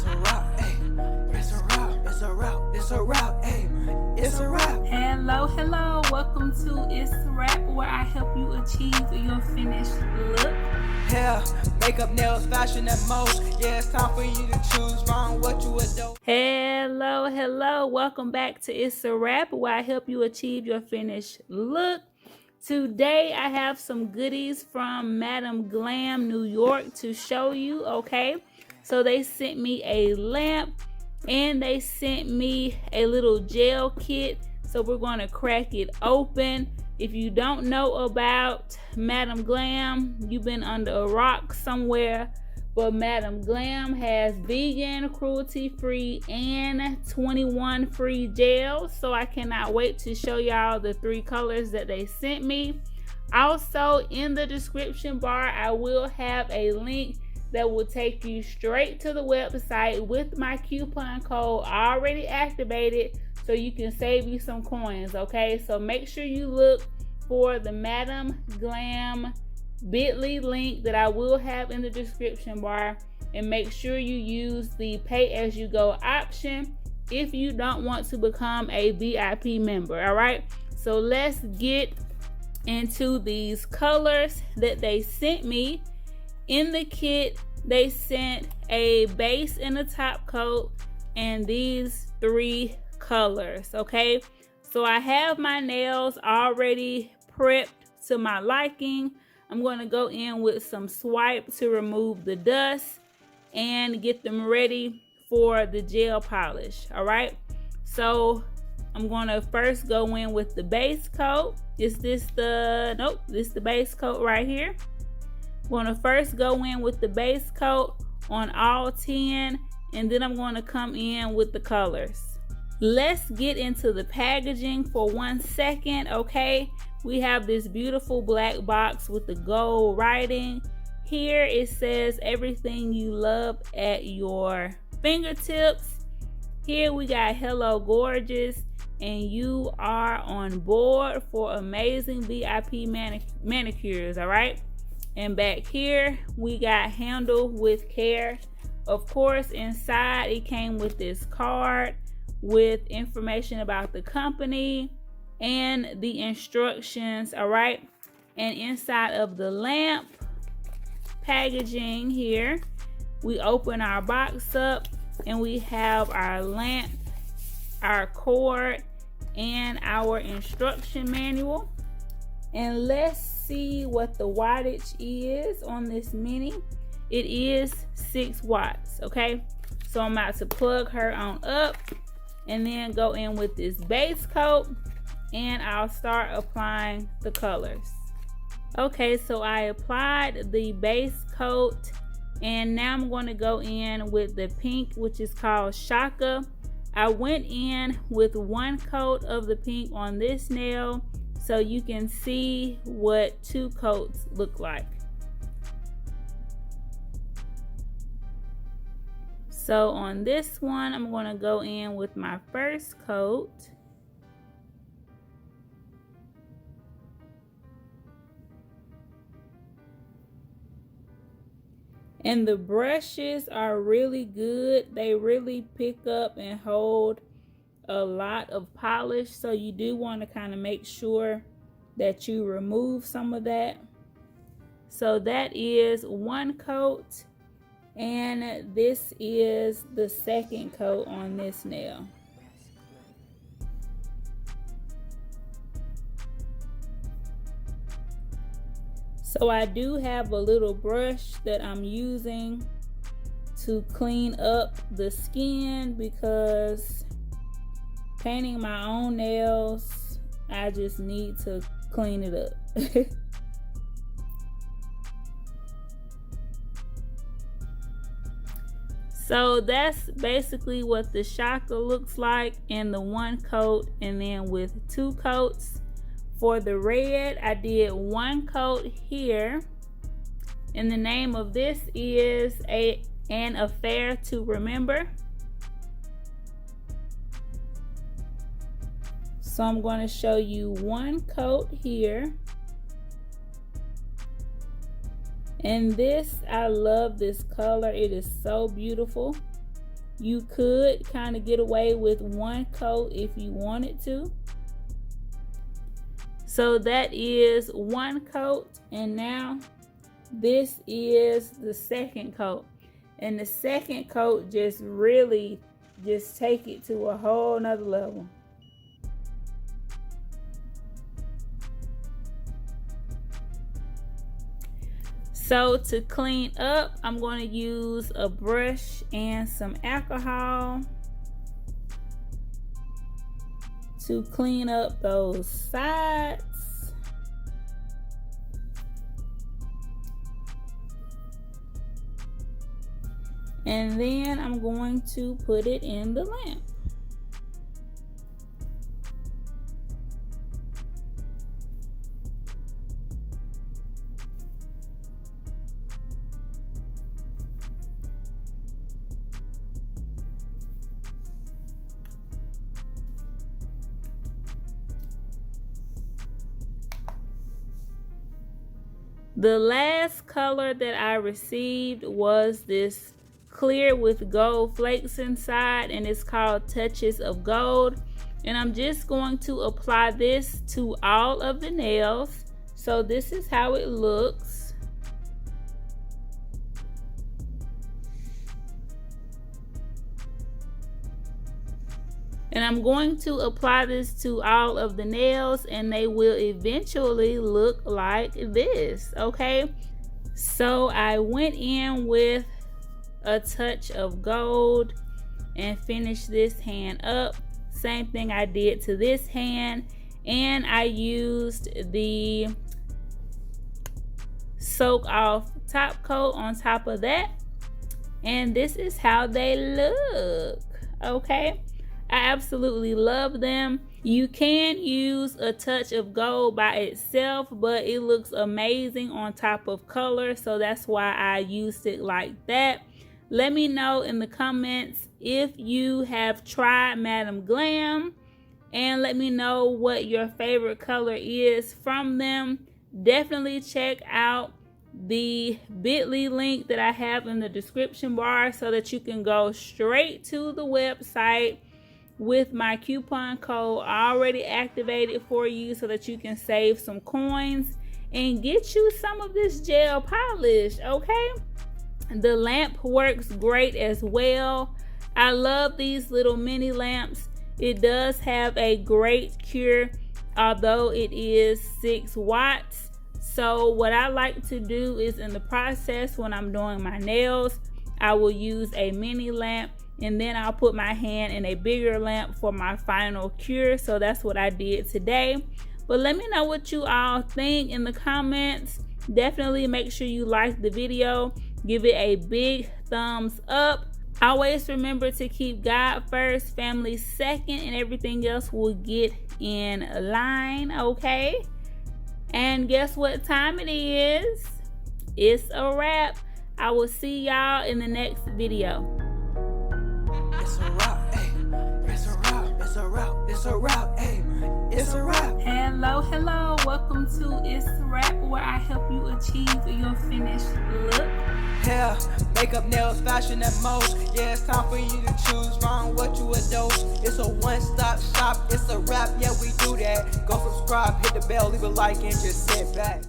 It's a wrap, ayy. It's a wrap, it's a wrap, it's a wrap, ayy. It's a wrap. Hello, welcome to Itz Sirap, where I help you achieve your finished look. Hair, makeup, nails, fashion, and most. Yeah, it's time for you to choose from what you adore. Hello, welcome back to Itz Sirap, where I help you achieve your finished look. Today I have some goodies from Madam Glam, New York to show you, okay? So they sent me a lamp and they sent me a little gel kit. So we're going to crack it open. If you don't know about Madam Glam, you've been under a rock somewhere. But Madam Glam has vegan, cruelty-free, and 21 free gels. So I cannot wait to show y'all the 3 colors that they sent me. Also, in the description bar, I will have a link that will take you straight to the website with my coupon code already activated, so you can save you some coins, okay? So make sure you look for the Madam Glam bit.ly link that I will have in the description bar, and make sure you use the pay-as-you-go option if you don't want to become a VIP member. All right, so let's get into these colors that they sent me. In the kit, they sent a base and a top coat and these 3 colors, okay? So I have my nails already prepped to my liking. I'm going to go in with some swipe to remove the dust and get them ready for the gel polish. All right, so I'm going to first go in with the base coat. Is this the, nope, this is the base coat right here. I'm going to first go in with the base coat on all 10, and then I'm going to come in with the colors. Let's get into the packaging for 1 second, okay? We have this beautiful black box with the gold writing. Here it says everything you love at your fingertips. Here we got hello gorgeous, and you are on board for amazing VIP manicures, all right? And back here we got handle with care. Of course, inside it came with this card with information about the company and the instructions, all right? And inside of the lamp packaging here, we open our box up and we have our lamp, our cord, and our instruction manual. And let's see what the wattage is on this mini. It is 6 watts, okay? So I'm about to plug her on up and then go in with this base coat, and I'll start applying the colors. Okay, so I applied the base coat, and now I'm going to go in with the pink, which is called Shaka. I went in with 1 coat of the pink on this nail so you can see what 2 coats look like. So on this one, I'm going to go in with my first coat. And the brushes are really good. They really pick up and hold a lot of polish. So you do want to kind of make sure that you remove some of that. So that is 1 coat. And this is the 2nd coat on this nail. So I do have a little brush that I'm using to clean up the skin, because painting my own nails, I just need to clean it up. So that's basically what the Shaka looks like in the 1 coat, and then with 2 coats. For the red, I did 1 coat here, and the name of this is An Affair to Remember. So I'm going to show you 1 coat here. And this, I love this color. It is so beautiful. You could kind of get away with one coat if you wanted to. So that is one coat, and now this is the second coat. And the second coat just really just take it to a whole nother level. So to clean up, I'm going to use a brush and some alcohol to clean up those sides. And then I'm going to put it in the lamp. The last color that I received was this clear with gold flakes inside, and it's called Touches of Gold. And I'm just going to apply this to all of the nails. So this is how it looks. And I'm going to apply this to all of the nails, and they will eventually look like this, okay? So I went in with a touch of gold and finished this hand up. Same thing I did to this hand, and I used the soak off top coat on top of that, and this is how they look, okay? I absolutely love them. You can use a touch of gold by itself, but it looks amazing on top of color, so that's why I used it like that. Let me know in the comments if you have tried Madam Glam, and let me know what your favorite color is from them. Definitely check out the bit.ly link that I have in the description bar so that you can go straight to the website with my coupon code already activated for you so that you can save some coins and get you some of this gel polish, okay? The lamp works great as well. I love these little mini lamps. It does have a great cure, although it is 6 watts. So what I like to do is, in the process when I'm doing my nails, I will use a mini lamp, and then I'll put my hand in a bigger lamp for my final cure. So that's what I did today. But let me know what you all think in the comments. Definitely make sure you like the video, give it a big thumbs up. Always remember to keep God first, family second, and everything else will get in line, okay? And guess what time it is? It's a wrap. I will see y'all in the next video. It's a wrap, hey. It's a wrap, it's a wrap, it's a wrap, hey. It's a wrap. Hello, welcome to ItzSirap, where I help you achieve your finished look. Hair, makeup, nails, fashion, and most. Yeah, it's time for you to choose wrong what you endorse. It's a one-stop shop, it's a wrap, yeah, we do that. Go subscribe, hit the bell, leave a like, and just sit back.